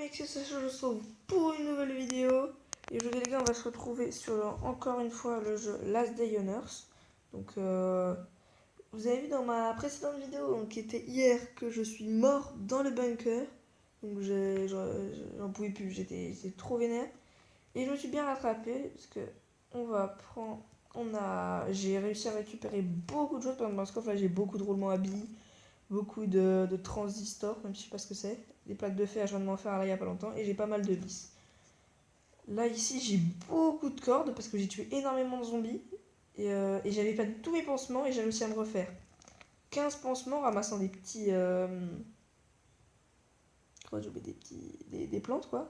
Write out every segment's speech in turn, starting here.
mec, c'est Sacha, je se retrouve pour une nouvelle vidéo. Et aujourd'hui les gars, on va se retrouver sur encore une fois le jeu Last Day on Earth. Donc vous avez vu dans ma précédente vidéo, donc, qui était hier, que je suis mort dans le bunker. Donc j'en pouvais plus, j'étais trop vénère. Et je me suis bien rattrapé parce que j'ai réussi à récupérer beaucoup de choses. Par exemple dans ce coffre là, j'ai beaucoup de roulements à billes, beaucoup de transistors, même si je sais pas ce que c'est. Des plaques de fer, je viens de m'en faire là il y a pas longtemps. Et j'ai pas mal de vis. Là ici j'ai beaucoup de cordes parce que j'ai tué énormément de zombies. Et j'avais pas tous mes pansements et j'ai réussi à me refaire 15 pansements ramassant des petits... J'ai oublié des plantes quoi.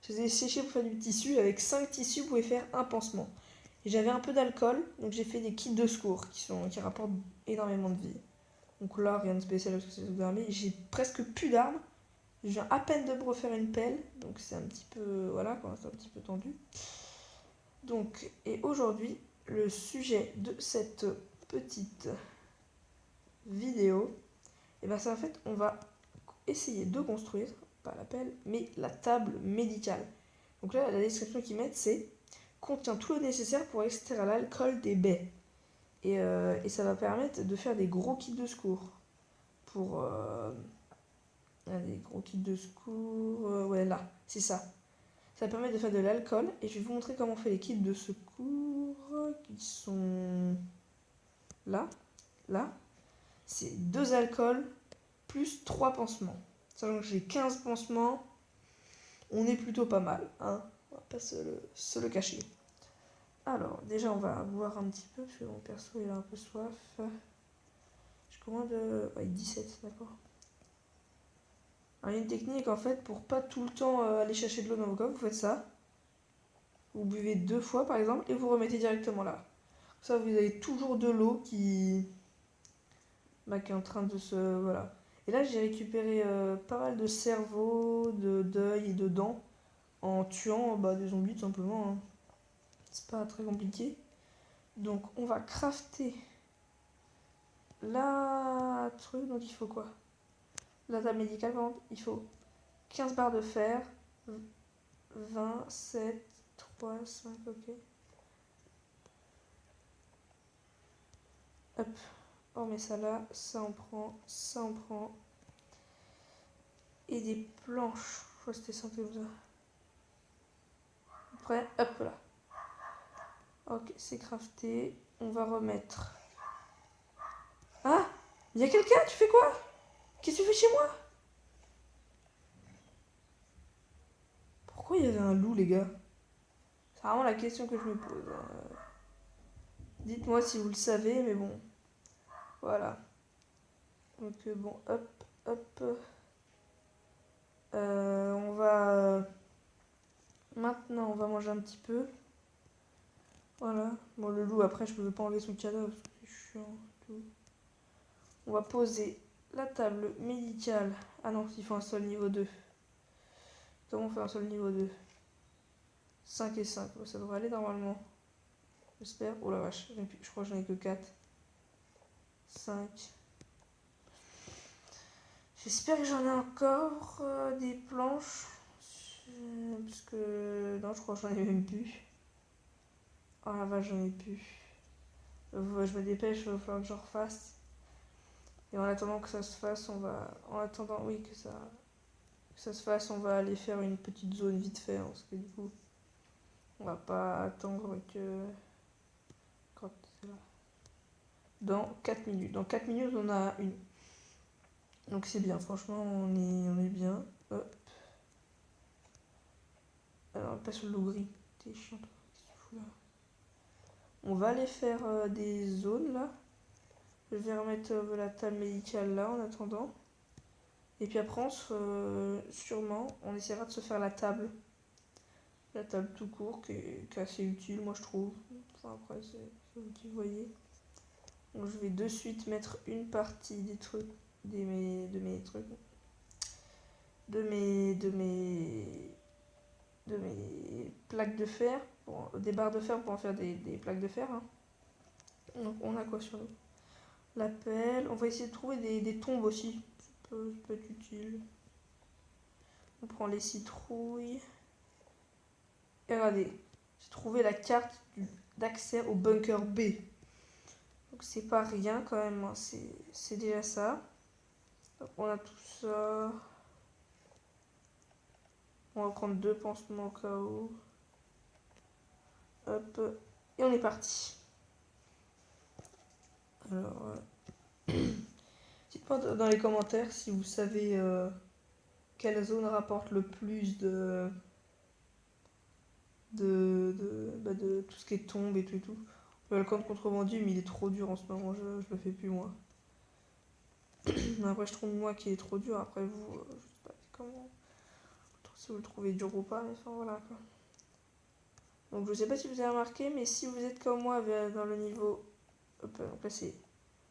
Je les ai séchés pour faire du tissu. Avec 5 tissus vous pouvez faire un pansement. Et j'avais un peu d'alcool, donc j'ai fait des kits de secours qui rapportent énormément de vie. Donc là, rien de spécial parce que c'est sous armé. J'ai presque plus d'armes. Je viens à peine de me refaire une pelle. Donc c'est un petit peu. Voilà, quoi, c'est un petit peu tendu. Donc, et aujourd'hui, le sujet de cette petite vidéo, et ben c'est en fait, on va essayer de construire, pas la pelle, mais la table médicale. Donc là, la description qu'ils mettent, c'est contient tout le nécessaire pour extraire l'alcool des baies. Et ça va permettre de faire des gros kits de secours. Pour. Des gros kits de secours. Ouais, là, c'est ça. Ça permet de faire de l'alcool. Et je vais vous montrer comment on fait les kits de secours. Qui sont. Là. Là. C'est 2 alcools plus 3 pansements. Sachant que j'ai 15 pansements. On est plutôt pas mal. Hein, on va pas se le cacher. Alors, déjà, on va boire un petit peu, parce que mon perso, il a un peu soif. Je commande... Ouais, 17, d'accord. Alors, il y a une technique, en fait, pour pas tout le temps aller chercher de l'eau dans vos coffres, vous faites ça. Vous buvez 2 fois, par exemple, et vous remettez directement là. Ça, vous avez toujours de l'eau qui est en train de se... Voilà. Et là, j'ai récupéré pas mal de cerveaux, d'œils et de dents, en tuant des zombies, tout simplement. Hein. C'est pas très compliqué. Donc, on va crafter la truc. Donc, il faut quoi? La table médicale, par exemple, il faut 15 barres de fer, 27, 3, 5, ok. Hop, on met ça là, ça on prend, ça on prend. Et des planches, je crois que c'était ça comme ça. Après, hop là. Ok, c'est crafté. On va remettre. Ah, il y a quelqu'un, tu fais quoi? Qu'est-ce que tu fais chez moi? Pourquoi il y avait un loup, les gars? C'est vraiment la question que je me pose. Dites-moi si vous le savez, mais bon. Voilà. Donc bon, hop, hop. On va... Maintenant, on va manger un petit peu. Voilà. Bon, le loup, après, je ne peux pas enlever son cadavre parce que c'est chiant. Tout. On va poser la table médicale. Ah non, il faut un sol niveau 2. Comment on fait un sol niveau 2? 5 et 5. Ça devrait aller normalement. J'espère. Oh la vache, je crois que j'en ai que 4. 5. J'espère que j'en ai encore des planches. Parce que... Non, je crois que j'en ai même plus. Oh la vache, j'en ai plus. Je me dépêche, il va falloir que j'en refasse. Et en attendant que ça se fasse, on va... En attendant, oui, que ça se fasse, on va aller faire une petite zone vite fait. Hein, parce que du coup, on va pas attendre que... Quand c'est là. Dans 4 minutes. Dans 4 minutes, on a une. Donc c'est bien, franchement, on est bien. Hop. Alors, on passe sur le loup gris. T'es chiant, toi. Qu'est-ce que tu fous là? On va aller faire des zones là. Je vais remettre la table médicale là en attendant. Et puis après, sûrement, on essaiera de se faire la table. La table tout court, qui est assez utile, moi je trouve. Enfin, après, c'est vous qui voyez. Donc, je vais de suite mettre une partie des trucs, de mes trucs, de mes plaques de fer, des barres de fer pour en faire des plaques de fer. Hein. Donc, on a quoi sur nous? La pelle. On va essayer de trouver des tombes aussi. Ça peut être utile. On prend les citrouilles. Et regardez, j'ai trouvé la carte d'accès au bunker B. Donc c'est pas rien quand même, hein. C'est déjà ça. Donc on a tout ça. On va prendre 2 pansements au cas où. Hop. Et on est parti. Alors, dites-moi dans les commentaires si vous savez quelle zone rapporte le plus de tout ce qui est tombe et tout et tout. Le camp de contrebandu, mais il est trop dur en ce moment, je le fais plus moi. Après, je trouve moi qu'il est trop dur. Après, vous, je sais pas comment. Si vous le trouvez dur ou pas, mais enfin voilà quoi. Donc, je sais pas si vous avez remarqué, mais si vous êtes comme moi dans le niveau. Hop, donc là c'est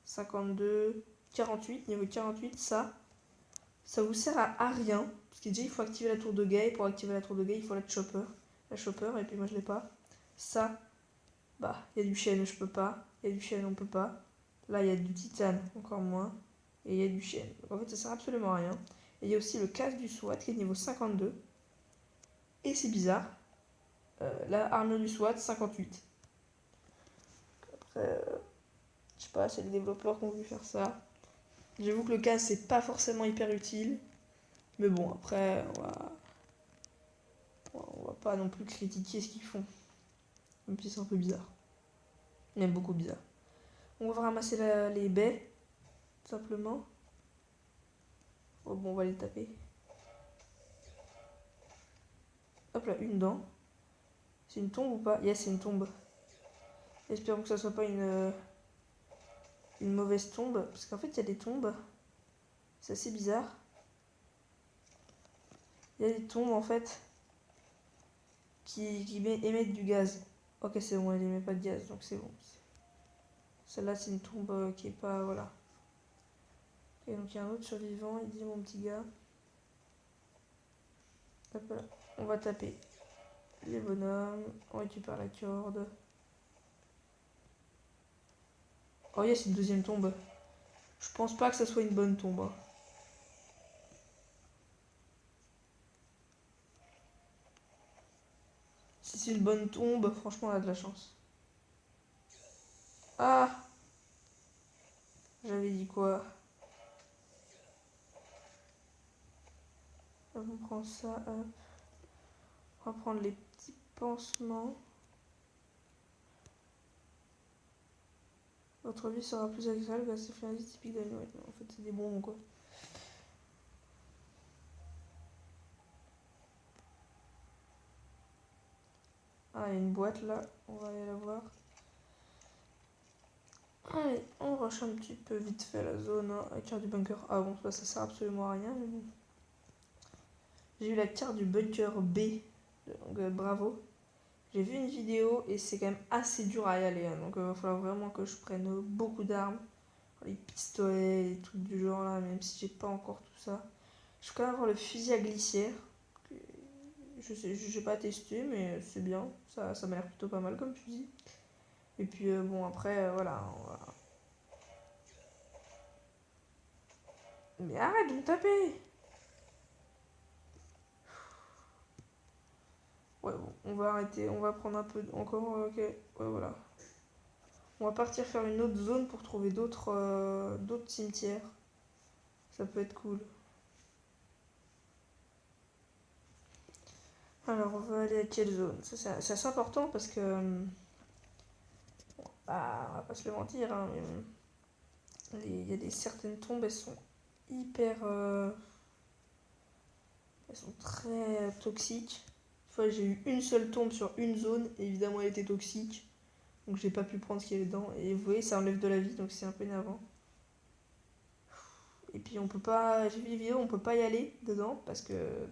52, 48, niveau 48, ça vous sert à rien. Parce que déjà, il faut activer la tour de guet. Et pour activer la tour de guet, il faut la chopper. La chopper, et puis moi je l'ai pas. Ça, bah, il y a du chêne, je peux pas. Il y a du chêne, on peut pas. Là, il y a du titane, encore moins. Et il y a du chêne. Donc en fait, ça sert absolument à rien. Et il y a aussi le casque du SWAT qui est niveau 52. Et c'est bizarre. La armure du SWAT, 58. Après, je sais pas, c'est les développeurs qui ont voulu faire ça. J'avoue que le casque, c'est pas forcément hyper utile. Mais bon, après, on va pas non plus critiquer ce qu'ils font. Même si c'est un peu bizarre. Même beaucoup bizarre. On va ramasser les baies, tout simplement. Oh, bon, on va les taper. Hop là, une dent. C'est une tombe ou pas? Yes, c'est une tombe. Espérons que ça soit pas une mauvaise tombe. Parce qu'en fait, il y a des tombes. C'est assez bizarre. Il y a des tombes, en fait, qui émettent du gaz. Ok, c'est bon, elle émet pas de gaz, donc c'est bon. Celle-là, c'est une tombe qui est pas... Voilà. Et donc, il y a un autre survivant. Il dit, mon petit gars. Hop là. On va taper les bonhommes. On récupère la corde. Oh, yes, une deuxième tombe. Je pense pas que ça soit une bonne tombe. Hein. Si c'est une bonne tombe, franchement, on a de la chance. Ah! J'avais dit quoi? On prend ça. On va prendre les petits pansements. Votre vie sera plus agréable grâce à ces friandises typiques d'Anoël. En fait, c'est des bonbons quoi. Ah, il y a une boîte là. On va aller la voir. Allez, on rush un petit peu vite fait la zone. Hein. La carte du bunker. Ah bon, ça sert absolument à rien. Mais bon. J'ai eu la carte du bunker B. Donc bravo. J'ai vu une vidéo et c'est quand même assez dur à y aller. Hein. Donc il va falloir vraiment que je prenne beaucoup d'armes. Les pistolets, les trucs du genre là, même si j'ai pas encore tout ça. Je vais quand même avoir le fusil à glissière. Je sais, j'ai pas testé, mais c'est bien. Ça m'a l'air plutôt pas mal comme fusil. Et puis bon, après, voilà. Mais arrête de me taper! Ouais, bon, on va arrêter. On va prendre un peu encore. Ok, ouais, voilà. On va partir faire une autre zone pour trouver d'autres cimetières. Ça peut être cool. Alors, on va aller à quelle zone? Ça, c'est assez important parce que. Bah, on va pas se le mentir, hein, mais il y a certaines tombes, elles sont hyper. Elles sont très toxiques. Une fois, j'ai eu une seule tombe sur une zone, et évidemment, elle était toxique. Donc, j'ai pas pu prendre ce qu'il y avait dedans. Et vous voyez, ça enlève de la vie, donc c'est un peu énervant. Et puis, on peut pas. J'ai vu des vidéos, on peut pas y aller dedans parce que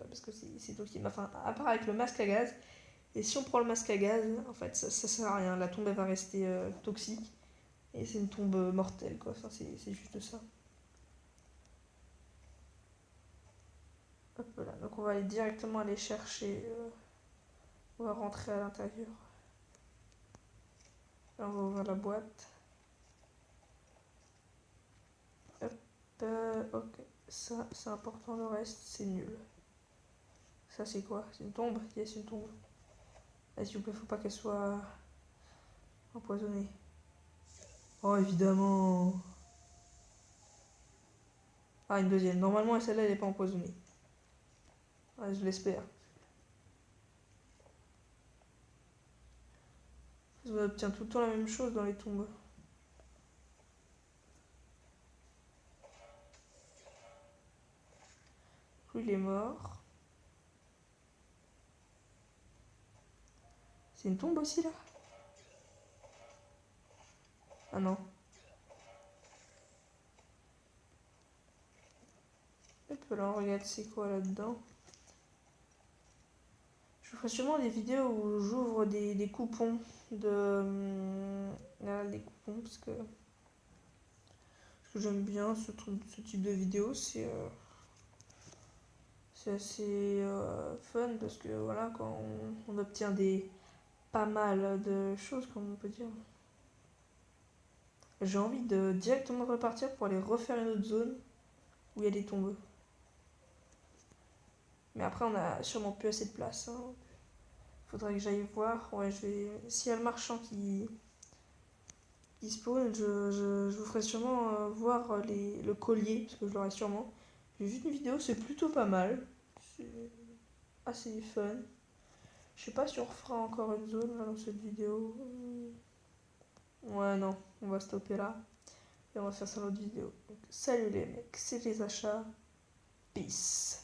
c'est toxique. Enfin, à part avec le masque à gaz. Et si on prend le masque à gaz, en fait, ça sert à rien. La tombe, elle va rester toxique. Et c'est une tombe mortelle, quoi. Enfin, c'est juste ça. Hop là. Donc, on va aller directement aller chercher. On va rentrer à l'intérieur. Là, on va ouvrir la boîte. Hop. Ok. Ça, c'est important. Le reste, c'est nul. Ça c'est quoi? C'est une tombe? Yes, une tombe. Ah, s'il vous plaît, faut pas qu'elle soit empoisonnée. Oh, évidemment. Ah, une deuxième. Normalement, celle-là, elle est pas empoisonnée. Ouais, je l'espère. On obtient tout le temps la même chose dans les tombes. Lui, il est mort. C'est une tombe aussi, là? Ah non. Hop là, on regarde c'est quoi là-dedans. Je ferai sûrement des vidéos où j'ouvre des coupons de... Là, des coupons, parce que j'aime bien ce type de vidéo. C'est assez fun, parce que voilà, quand on obtient pas mal de choses, comme on peut dire. J'ai envie de directement repartir pour aller refaire une autre zone où il y a des tombes. Mais après, on a sûrement plus assez de place. Hein. Faudrait que j'aille voir. Ouais, je vais... S'il y a le marchand qui spawn, je vous ferai sûrement voir le collier, parce que je l'aurai sûrement. J'ai vu une vidéo, c'est plutôt pas mal. C'est assez fun. Je sais pas si on refera encore une zone là, dans cette vidéo. Ouais, non, on va stopper là. Et on va faire ça dans l'autre vidéo. Donc, salut les mecs, c'est les achats. Peace.